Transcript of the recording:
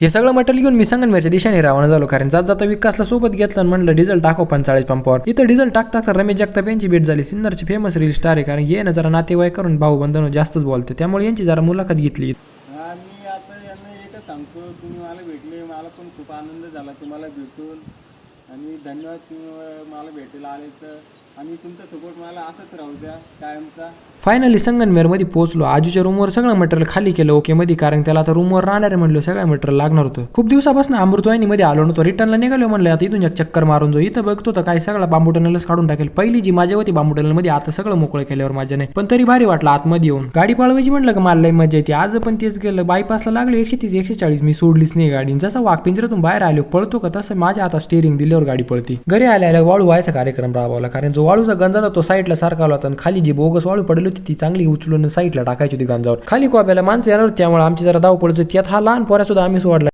हे सगळं मटेरियल घेऊन मी संगमनेरच्या दिशेने रवाना झालो, कारण जात जाता विकासला सोबत घेतलं आणि म्हणलं डिझेल टाको 45 पंपावर. इथं डिझेल टाकता रमेश जगताप यांची भेट झाली. सिन्नरचे फेमस रील स्टार आहे, कारण ये ना जरा नातेवाईक करून भाऊ बंधन जास्तच बोलते, त्यामुळे यांची जरा मुलाखत घेतली. मी आता यांना एकच सांगतो, तुम्ही मला भेटले, मला पण खूप आनंद झाला तुम्हाला भेटून आणि धन्यवाद तुम्ही मला भेटायला आले तर, आणि तुमचा सपोर्ट मला असंच राहू द्या कायमचा. फायनली संगमनेरमध्ये पोहोचलो. आजूच्या रूमवर सगळं मटेरियल खाली केलं ओके मध्ये, कारण त्याला आता रूमवर राहणार आहे म्हणलं, सगळं मटेरियल लागणार होतं. खूप दिवसापासून अमृतवाहिनीमध्ये आलो नव्हतो, रिटर्नला निघालो म्हणलं आता इथून एक चक्कर मारून जाऊ. इथं बघतो तर काय सगळं बांबू टनलच काढून टाकेल. पहिली जी माझ्या होती बांबू टनलमध्ये, आता सगळं मोकळं केल्यावर माझ्या नाही, पण तरी भारी वाटलं आतमध्ये येऊन. गाडी पळवायची म्हणलं का मला लई मजा येते. आज पण तेच केलं. बायपासला लागलो 130 140, मी सोडलीच नाही गाडी. जसं वाघपिंजऱ्यातून बाहेर आलो पळतो का तसं माझ्या हातात स्टीअरिंग दिल्यावर गाडी पळती. घरी आल्या वाळू व्हायचा कार्यक्रम राबवला, कारण जो वाळूचा गंजा तो साईडला सारखा होता आणि खाली जी बोगस वाळू पडली होती ती चांगली उचलून साईडला टाकायची होती गांजावर. खाली कोब्याला माणसं येणार, त्यामुळे आमची जरा धावपळ होती. त्यात हा लहान पोऱ्या सुद्धा आम्ही सोडला.